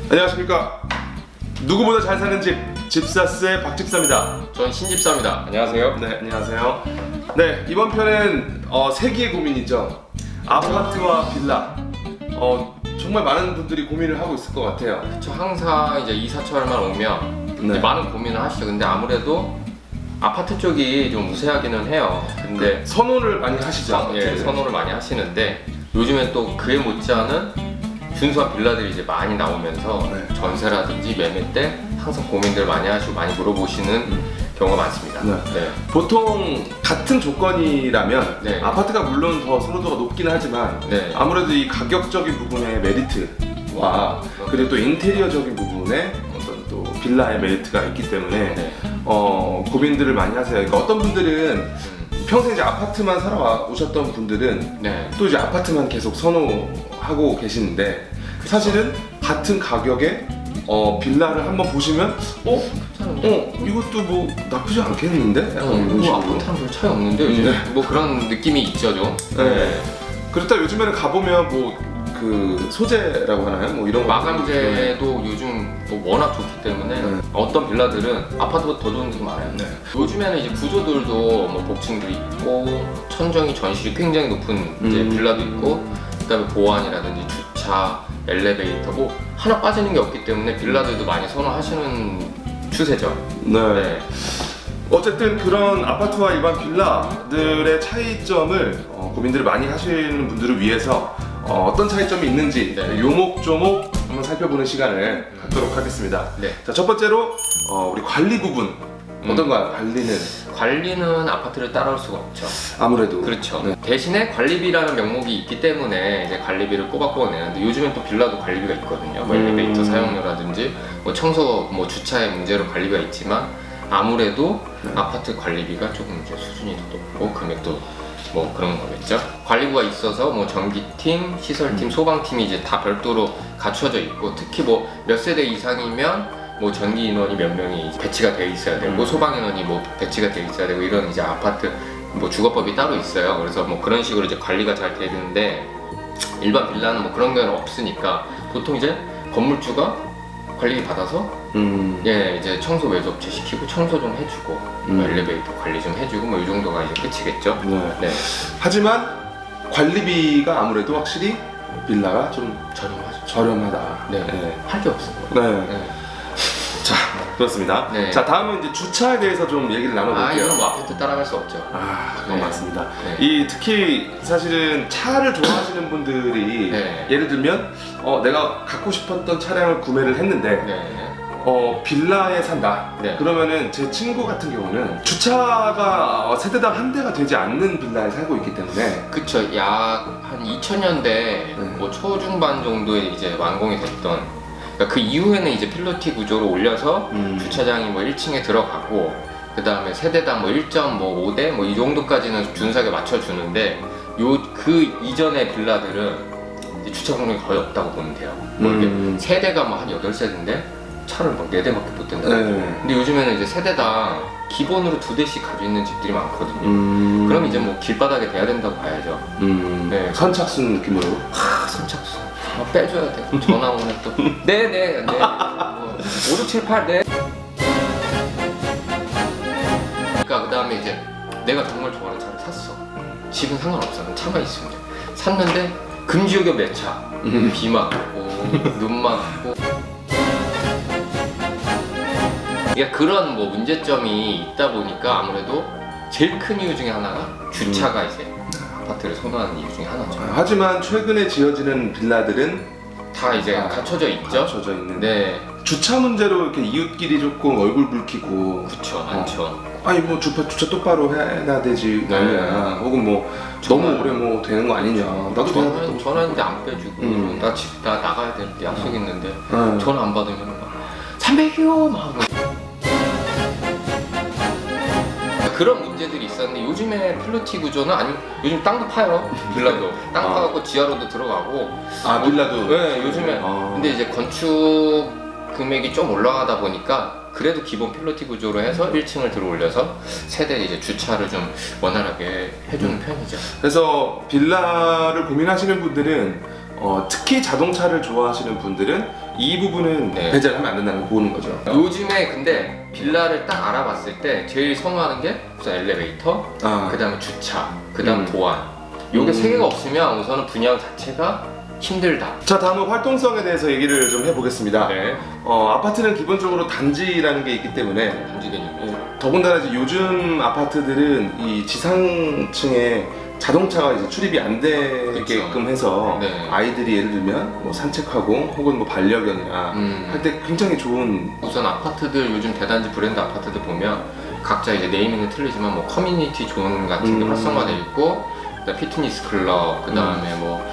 안녕하십니까. 누구보다 잘 사는 집 집사스의 박집사입니다. 전 신집사입니다. 안녕하세요. 네, 안녕하세요. 네, 이번 편은 세기의 고민이죠. 아파트와 빌라. 정말 많은 분들이 고민을 하고 있을 것 같아요. 저 항상 이제 이사철만 오면 네. 이제 많은 고민을 하시죠. 근데 아무래도 아파트 쪽이 좀 우세하기는 해요. 근데 선호를 많이 하시죠. 선호를 많이 하시는데 요즘엔 또 그에 못지않은 준수한 빌라들이 이제 많이 나오면서 네. 전세라든지 매매 때 항상 고민들 많이 하시고 많이 물어보시는 경우가 많습니다. 네. 보통 같은 조건이라면 네. 아파트가 물론 더 선호도가 높긴 하지만 네. 아무래도 이 가격적인 부분의 메리트와 그리고 또 인테리어적인 부분에 어떤 또 빌라의 메리트가 있기 때문에 네. 고민들을 많이 하세요. 그러니까 어떤 분들은 평생 이제 아파트만 살아오셨던 분들은 네. 또 이제 아파트만 계속 선호하고 계시는데 사실은 같은 가격에 빌라를 한번 보시면 이것도 뭐 나쁘지 않겠는데? 약간 이런 뭐 식으로. 아파트랑 별 차이 없는데 요즘 네. 뭐 그런 느낌이 있죠 좀. 네. 그렇다 요즘에는 가보면 뭐 그 소재라고 하나요? 뭐 이런 마감재도 요즘 뭐 워낙 좋기 때문에 네. 어떤 빌라들은 아파트보다 더 좋은 데도 많아요. 네. 요즘에는 이제 구조들도 뭐 복층도 있고 천정이 전실이 굉장히 높은 이제 빌라도 있고 그다음에 보안이라든지 주차, 엘리베이터 뭐 하나 빠지는 게 없기 때문에 빌라들도 많이 선호하시는 추세죠. 네. 어쨌든 그런 아파트와 일반 빌라들의 차이점을 고민들을 많이 하시는 분들을 위해서 어떤 차이점이 있는지 네. 요목조목 한번 살펴보는 시간을 갖도록 하겠습니다. 네. 자, 첫 번째로 우리 관리 부분 어떤가요? 관리는 아파트를 따라올 수가 없죠. 아무래도 그렇죠. 네. 대신에 관리비라는 명목이 있기 때문에 이제 관리비를 꼬박꼬박 내는데 요즘엔 또 빌라도 관리비가 있거든요. 뭐 엘리베이터 사용료라든지 뭐 청소, 뭐 주차의 문제로 관리비가 있지만 아무래도 아파트 관리비가 조금 이제 수준이 더 높고 금액도 뭐 그런 거겠죠. 관리부가 있어서 뭐 전기팀, 시설팀, 소방팀이 이제 다 별도로 갖춰져 있고 특히 뭐 몇 세대 이상이면 뭐 전기 인원이 몇 명이 이제 배치가 되어 있어야 되고 소방 인원이 뭐 배치가 되어 있어야 되고 이런 이제 아파트 뭐 주거법이 따로 있어요. 그래서 뭐 그런 식으로 이제 관리가 잘 되는데 일반 빌라는 뭐 그런 경우는 없으니까 보통 이제 건물주가 관리비 받아서 이제 청소 외주 업체 시키고 청소 좀 해주고 뭐 엘리베이터 관리 좀 해주고 뭐 이 정도가 이제 끝이겠죠. 네. 하지만 관리비가 아무래도 확실히 빌라가 좀 저렴하다. 네. 할 게 없어요. 네. 자, 그렇습니다. 네. 자, 다음은 이제 주차에 대해서 좀 얘기를 나눠볼게요. 이건 뭐 아파트 따라갈 수 없죠. 그건 네. 맞습니다. 네. 특히 사실은 차를 좋아하시는 분들이 네. 예를 들면 내가 갖고 싶었던 차량을 구매를 했는데 네. 빌라에 산다. 네. 그러면은 제 친구 같은 경우는 주차가 세대당 한 대가 되지 않는 빌라에 살고 있기 때문에 그쵸. 약 한 2000년대 뭐 초중반 정도에 이제 완공이 됐던 그러니까 그 이후에는 이제 필로티 구조로 올려서 주차장이 뭐 1층에 들어가고 그 다음에 세대당 뭐 1.5대 뭐 이 정도까지는 준수하게 맞춰주는데 그 이전의 빌라들은 이제 주차 공간이 거의 없다고 보면 돼요. 뭐 이렇게 세대가 뭐 한 8세대인데 차를 막 4대밖에 못 된다. 근데 요즘에는 이제 세대당 기본으로 2대씩 가지고 있는 집들이 많거든요. 그럼 이제 뭐 길바닥에 돼야 된다고 봐야죠. 네. 선착순 느낌으로. 선착순. 빼줘야 돼. 전화 오면 또. 네네. 5, 6, 7, 8, 네. 그러니까 그 다음에 이제 내가 정말 좋아하는 차를 샀어. 집은 상관없어. 차만 있으면 돼. 샀는데 금지구역 내 차. 비 맞고 눈 맞고. 그러니까 그런 뭐 문제점이 있다 보니까 아무래도 제일 큰 이유 중에 하나가 주차가 이제 아파트를 선호하는 이유 중에 하나죠. 하지만 최근에 지어지는 빌라들은 다 이제 갖춰져 있죠. 갖춰져 있는. 네, 주차 문제로 이렇게 이웃끼리 조금 얼굴 붉히고. 그쵸, 많죠. 아니 뭐 주차 똑바로 해야 되지 네. 아니냐. 혹은 뭐 너무 오래 뭐 되는 거 아니냐. 나도 전화했는데 안 빼주고 나 나가야 되는데 약속 있는데 응. 전화 안 받으면 막 300이요 막 그런 문제들이 있었는데 요즘에 필로티 구조는 아니면 요즘 땅도 파요. 빌라도 땅 파갖고 지하로도 들어가고 빌라도. 네, 요즘에 근데 이제 건축 금액이 좀 올라가다 보니까 그래도 기본 필로티 구조로 해서 1층을 들어 올려서 세대 이제 주차를 좀 원활하게 해주는 편이죠. 그래서 빌라를 고민하시는 분들은 특히 자동차를 좋아하시는 분들은 이 부분은 네. 배제를 하면 안 된다는 거 보는 거죠. 요즘에 근데 빌라를 딱 알아봤을 때 제일 선호하는 게 우선 엘리베이터, 아, 그 다음에 주차, 그 다음 음. 보안. 요게 음. 세 개가 없으면 우선은 분양 자체가 힘들다. 자, 다음은 활동성에 대해서 얘기를 좀 해보겠습니다. 네. 아파트는 기본적으로 단지라는 게 있기 때문에 단지 개념이죠. 더군다나 이제 요즘 아파트들은 이 지상층에 자동차가 이제 출입이 안 되게끔 그쵸. 해서 네. 아이들이 예를 들면 뭐 산책하고 혹은 뭐 반려견이나 할 때 굉장히 좋은 우선 아파트들 요즘 대단지 브랜드 아파트들 보면 각자 이제 네이밍은 틀리지만 뭐 커뮤니티 존 같은 게 활성화돼 있고, 그다음 피트니스 클럽, 그 다음에 뭐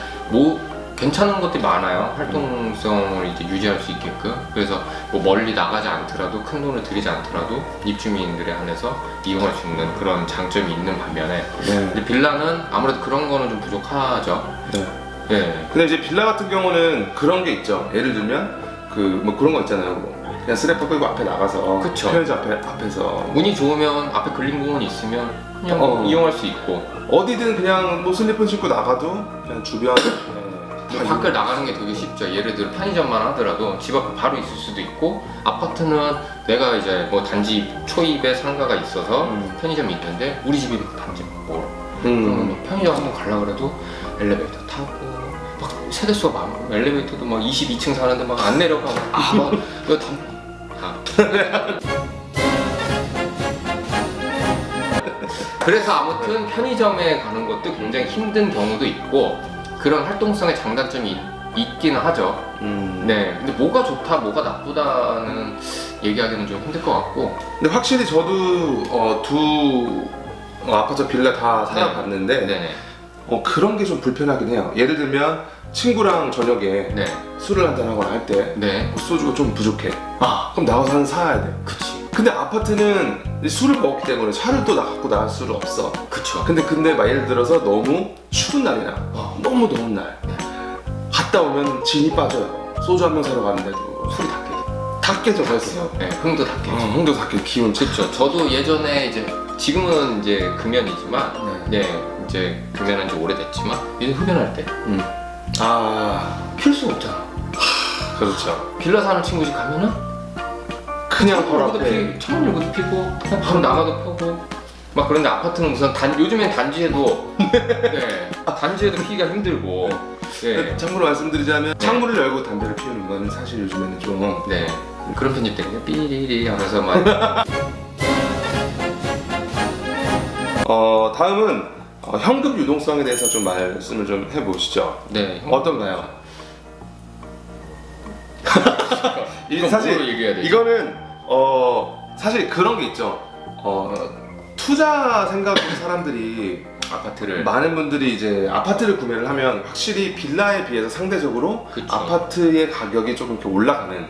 괜찮은 것들이 많아요. 활동성을 이제 유지할 수 있게끔. 그래서 뭐 멀리 나가지 않더라도 큰 돈을 들이지 않더라도 입주민들에 한해서 이용할 수 있는 그런 장점이 있는 반면에 네. 근데 빌라는 아무래도 그런 거는 좀 부족하죠. 네. 네. 근데 이제 빌라 같은 경우는 그런 게 있죠. 예를 들면 그 뭐 그런 거 있잖아요. 뭐 그냥 스래퍼 끌고 앞에 나가서 그쵸. 편의점 앞에서 운이 좋으면 앞에 근린공원이 있으면 그냥 이용할 수 있고 어디든 그냥 뭐 슬리퍼 신고 나가도 그냥 주변 뭐 밖을 나가는 게 되게 쉽죠. 예를 들어 편의점만 하더라도 집 앞에 바로 있을 수도 있고, 아파트는 내가 이제 뭐 단지 초입에 상가가 있어서 편의점이 있는데 우리 집이 단지 멀어. 그러면 뭐 편의점 한번 가려고 그래도 엘리베이터 타고 막 세대수가 많아. 엘리베이터도 막 22층 사는데 막 안 내려가. 막 이거 그래서 아무튼 편의점에 가는 것도 굉장히 힘든 경우도 있고 그런 활동성의 장단점이 있기는 하죠. 네. 근데 뭐가 좋다, 뭐가 나쁘다는 얘기하기는 좀 힘들 것 같고. 근데 확실히 저도 두 아파트 빌라 다 살아봤는데 네네. 그런 게 좀 불편하긴 해요. 예를 들면 친구랑 저녁에 네. 술을 한잔 하거나 할 때 네. 소주가 좀 부족해. 아, 그럼 나가서 하나 사야 돼. 그치. 근데 아파트는 술을 먹었기 때문에 차를 또 갖고 나갈 수는 없어. 그쵸. 근데 막 예를 들어서 너무 추운 날이나 너무 더운 날 갔다 오면 진이 빠져요. 소주 한 병 사러 가는데도 술이 다 깨져. 다 깨져 벌써. 네, 흥도 다 깨져. 형도 다 깨. 기운 그쵸. 저도 예전에 이제 지금은 이제 금연이지만 네, 이제 금연한 지 오래됐지만 이제 흡연할 때 필 수가 없잖아. 그렇죠. 빌라 사는 친구 집 가면은 그냥 바로 앞에 창문 열고도 피고 그냥 바로 나가도 펴고 막. 그런데 아파트는 우선 요즘엔 단지에도 네, 단지에도 피기가 힘들고 네. 참고로 말씀드리자면 창문을 열고 담배를 피우는 거는 사실 요즘에는 좀 네. 그런 편집 때문에 삐리리 하면서 막 다음은 현금 유동성에 대해서 좀 말씀을 좀 해보시죠. 네. 어떤가요? 이건 사실 뭐로 얘기해야 되지? 이거는 사실 그런 게 있죠. 투자 생각으로 사람들이 아파트를 많은 분들이 이제 아파트를 구매를 하면 확실히 빌라에 비해서 상대적으로 그쵸. 아파트의 가격이 조금 이렇게 올라가는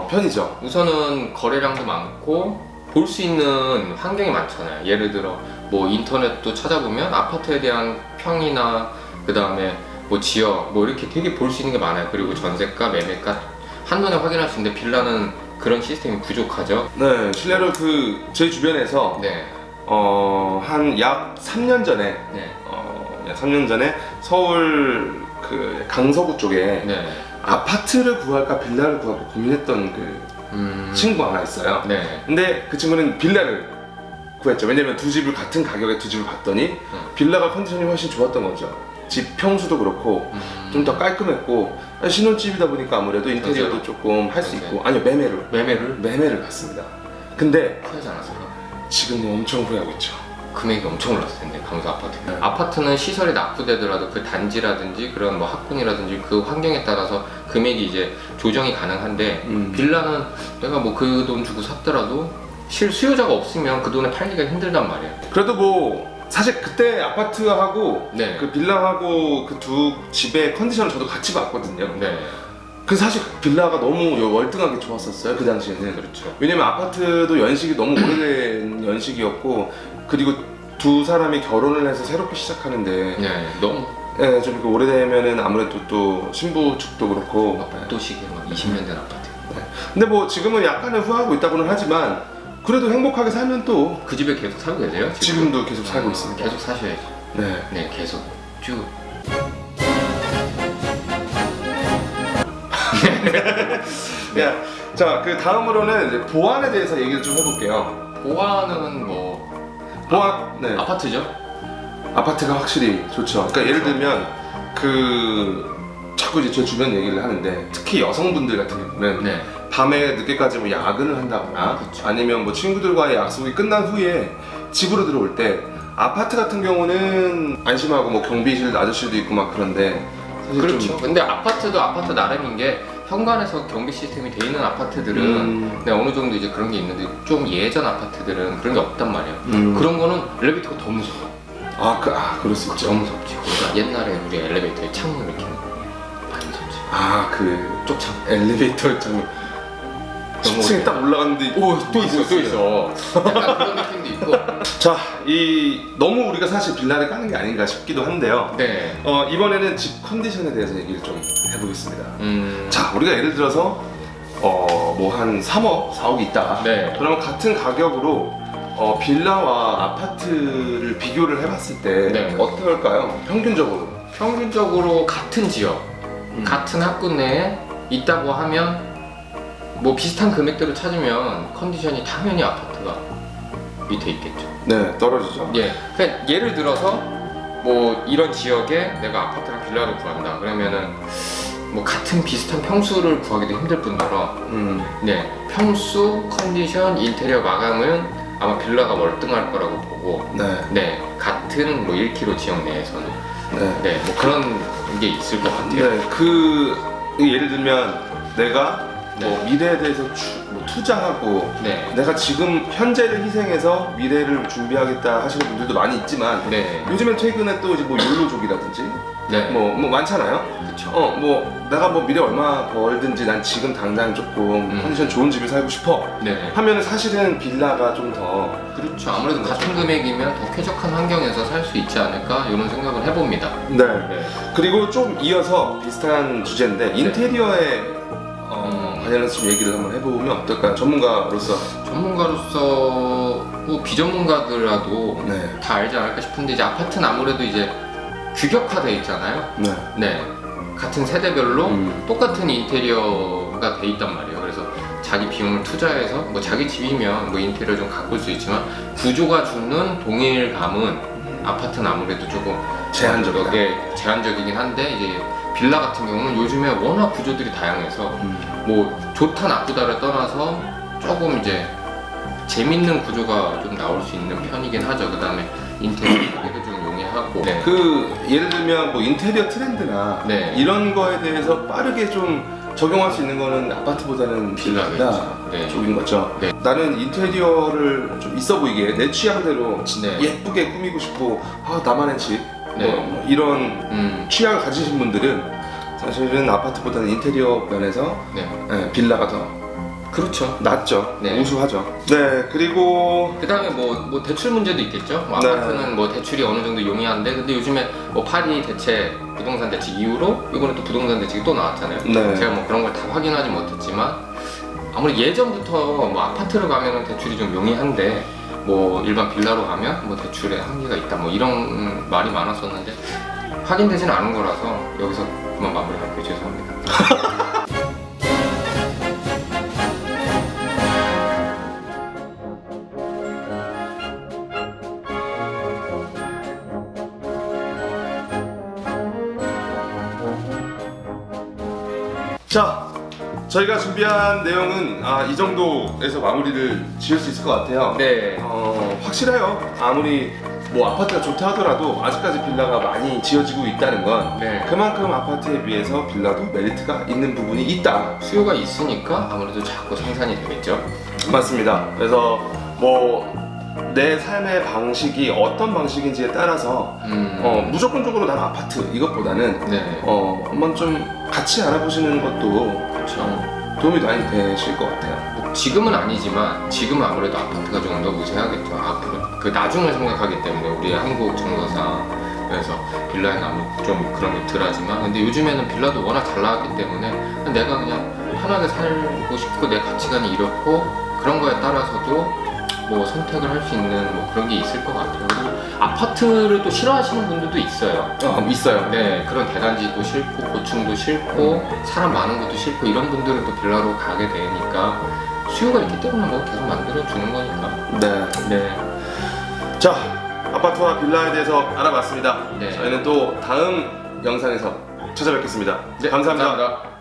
편이죠. 우선은 거래량도 많고 볼 수 있는 환경이 많잖아요. 예를 들어 뭐 인터넷도 찾아보면 아파트에 대한 평이나 그 다음에 뭐 지역 뭐 이렇게 되게 볼 수 있는 게 많아요. 그리고 전세가, 매매가 한눈에 확인할 수 있는데 빌라는 그런 시스템이 부족하죠. 네, 실례로 제 주변에서 네. 한 약 3년 전에 네. 약 3년 전에 서울 그 강서구 쪽에 네. 아파트를 구할까 빌라를 구할까 고민했던 그 친구가 하나 있어요. 네. 근데 그 친구는 빌라를 구했죠. 왜냐면 두 집을 같은 가격에 두 집을 봤더니 빌라가 컨디션이 훨씬 좋았던 거죠. 집 평수도 그렇고 좀 더 깔끔했고 신혼집이다 보니까 아무래도 인테리어도 맞아요. 조금 할 수 맞아요. 있고 아니요 매매를 매매를 갔습니다. 근데 하지 않았어요. 지금 엄청 후회하고 있죠. 금액이 엄청 올랐을 텐데 강서 아파트. 아파트는 시설이 낙후되더라도 그 단지라든지 그런 뭐 학군이라든지 그 환경에 따라서 금액이 이제 조정이 가능한데 빌라는 내가 뭐 그 돈 주고 샀더라도 수요자가 없으면 그 돈에 팔기가 힘들단 말이에요. 그래도 뭐 사실 그때 아파트하고 네. 그 빌라하고 그 두 집의 컨디션을 저도 같이 봤거든요. 네. 그 사실 빌라가 너무 월등하게 좋았었어요 그 당시에는. 그렇죠. 왜냐면 아파트도 연식이 너무 오래된 연식이었고 그리고 두 사람이 결혼을 해서 새롭게 시작하는데 네. 너무 좀 이렇게 오래되면은 아무래도 또 신부 측도 그렇고 복도식에 막 20년 된 아파트. 근데 뭐 지금은 약간은 후회하고 있다고는 하지만 그래도 행복하게 살면 또 그 집에 계속 살고 계세요? 지금도 계속 살고 있습니다. 계속 사셔야죠. 네. 네, 계속 쭉. 야, 자, 그 다음으로는 이제 보안에 대해서 얘기를 좀 해볼게요. 보안은 뭐 보안, 네. 아파트죠? 아파트가 확실히 좋죠. 그러니까 예를 들면 자꾸 이제 제 주변 얘기를 하는데 특히 여성분들 같은 경우는 네. 밤에 늦게까지 뭐 야근을 한다거나 그쵸. 아니면 뭐 친구들과의 약속이 끝난 후에 집으로 들어올 때 아파트 같은 경우는 안심하고 뭐 경비실 아저씨도 있고 막 그런데 사실 그렇죠. 좀 근데 아파트도 아파트 나름인 게 현관에서 경비 시스템이 돼 있는 아파트들은 네, 어느 정도 이제 그런 게 있는데 좀 예전 아파트들은 그런 게 없단 말이에요. 그런 거는 엘리베이터가 더 무서워. 그럴 수 있죠. 너무 무섭지. 그러니까 옛날에 우리 엘리베이터에 창문 이렇게 많이 무섭지. 그 쪽창. 엘리베이터 좀 10층에 딱 올라갔는데 또 있어. 약간 그런 느낌도 있고. 자, 너무 우리가 사실 빌라를 까는 게 아닌가 싶기도 한데요. 네. 이번에는 집 컨디션에 대해서 얘기를 좀 해보겠습니다. 음. 자, 우리가 예를 들어서 뭐 한 3억, 4억이 있다. 네. 그러면 같은 가격으로 빌라와 아파트를 비교를 해봤을 때 네. 어떨까요? 평균적으로 같은 지역, 같은 학군 내에 있다고 하면 뭐 비슷한 금액대로 찾으면 컨디션이 당연히 아파트가 밑에 있겠죠. 네, 떨어지죠. 예. 그러니까 예를 들어서 뭐 이런 지역에 내가 아파트랑 빌라를 구한다. 그러면은 뭐 같은 비슷한 평수를 구하기도 힘들 뿐더러 네, 평수, 컨디션, 인테리어 마감은 아마 빌라가 월등할 거라고 보고 네, 같은 뭐 1km 지역 내에서는 네, 뭐 그런 게 있을 것 같아요. 네, 예를 들면 내가 뭐 네. 미래에 대해서 투자하고 네. 내가 지금 현재를 희생해서 미래를 준비하겠다 하시는 분들도 많이 있지만 네. 요즘엔 최근에 또 이제 뭐 욜로족이라든지 네. 뭐 많잖아요. 그렇죠. 뭐 내가 뭐 미래 얼마 벌든지 난 지금 당장 조금 컨디션 좋은 집에 살고 싶어 네. 하면은 사실은 빌라가 좀 더 그렇죠. 아무래도 같은 금액이면 더 쾌적한 환경에서 살 수 있지 않을까 이런 생각을 해봅니다. 네. 네. 그리고 좀 이어서 비슷한 주제인데 인테리어에 관련해서 좀 얘기를 한번 해보면 어떨까요? 전문가로서. 뭐 비전문가들라도 네. 다 알지 않을까 싶은데 이제 아파트는 아무래도 이제 규격화돼 있잖아요. 네. 네. 같은 세대별로 똑같은 인테리어가 돼 있단 말이에요. 그래서 자기 비용을 투자해서 뭐 자기 집이면 뭐 인테리어 좀 가꿀 수 있지만 구조가 주는 동일감은 아파트는 아무래도 조금 제한적이다. 제한적이긴 한데 이제 빌라 같은 경우는 요즘에 워낙 구조들이 다양해서 뭐 좋다 나쁘다를 떠나서 조금 이제 재밌는 구조가 좀 나올 수 있는 편이긴 하죠. 그 다음에 인테리어도 좀 용이하고. 네. 예를 들면 뭐 인테리어 트렌드나 네. 이런 거에 대해서 빠르게 좀 적용할 수 있는 거는 아파트보다는 빌라 네. 쪽인 거죠. 네. 나는 인테리어를 좀 있어 보이게 내 취향대로 네. 예쁘게 꾸미고 싶고 나만의 집 네. 뭐 이런 취향을 가지신 분들은 사실은 아파트보다는 인테리어 면에서 네. 빌라가 더 그렇죠. 낫죠. 네. 우수하죠. 네, 그리고 그 다음에 뭐 대출 문제도 있겠죠. 뭐 네. 아파트는 뭐 대출이 어느 정도 용이한데 근데 요즘에 뭐 파리 대책, 부동산 대책 이후로 이번에 또 부동산 대책이 또 나왔잖아요. 네. 제가 뭐 그런 걸 다 확인하지 못했지만 아무래도 예전부터 뭐 아파트로 가면은 대출이 좀 용이한데 뭐 일반 빌라로 가면 뭐 대출에 한계가 있다 뭐 이런 말이 많았었는데 확인되지는 않은 거라서 여기서 그만 마무리할게요. 죄송합니다. 자, 저희가 준비한 내용은 이 정도에서 마무리를 지을 수 있을 것 같아요. 네. 확실해요. 아무리 뭐 아파트가 좋다 하더라도 아직까지 빌라가 많이 지어지고 있다는 건 네. 그만큼 아파트에 비해서 빌라도 메리트가 있는 부분이 있다. 수요가 있으니까 아무래도 자꾸 생산이 되겠죠. 맞습니다. 그래서 뭐 내 삶의 방식이 어떤 방식인지에 따라서 무조건적으로 난 아파트 이것보다는 네. 한번 좀 같이 알아보시는 것도 그렇죠. 도움이 많이 되실 것 같아요. 뭐 지금은 아니지만 지금은 아무래도 아파트가 좀 더 우세하겠죠. 앞으로 그 나중을 생각하기 때문에 우리 한국 정서상 그래서 빌라에 나무 좀 그런 게 덜하지만 근데 요즘에는 빌라도 워낙 잘 나왔기 때문에 내가 그냥 편하게 살고 싶고 내 가치관이 이렇고 그런 거에 따라서도 뭐 선택을 할 수 있는 뭐 그런 게 있을 것 같아요. 그리고 아파트를 또 싫어하시는 분들도 있어요. 있어요. 네, 그런 대단지도 싫고 고층도 싫고 사람 많은 것도 싫고 이런 분들은 또 빌라로 가게 되니까 수요가 있기 때문에 뭐 계속 만들어 주는 거니까. 네. 네. 자, 아파트와 빌라에 대해서 알아봤습니다. 네. 저희는 또 다음 영상에서 찾아뵙겠습니다. 네, 감사합니다. 감사합니다.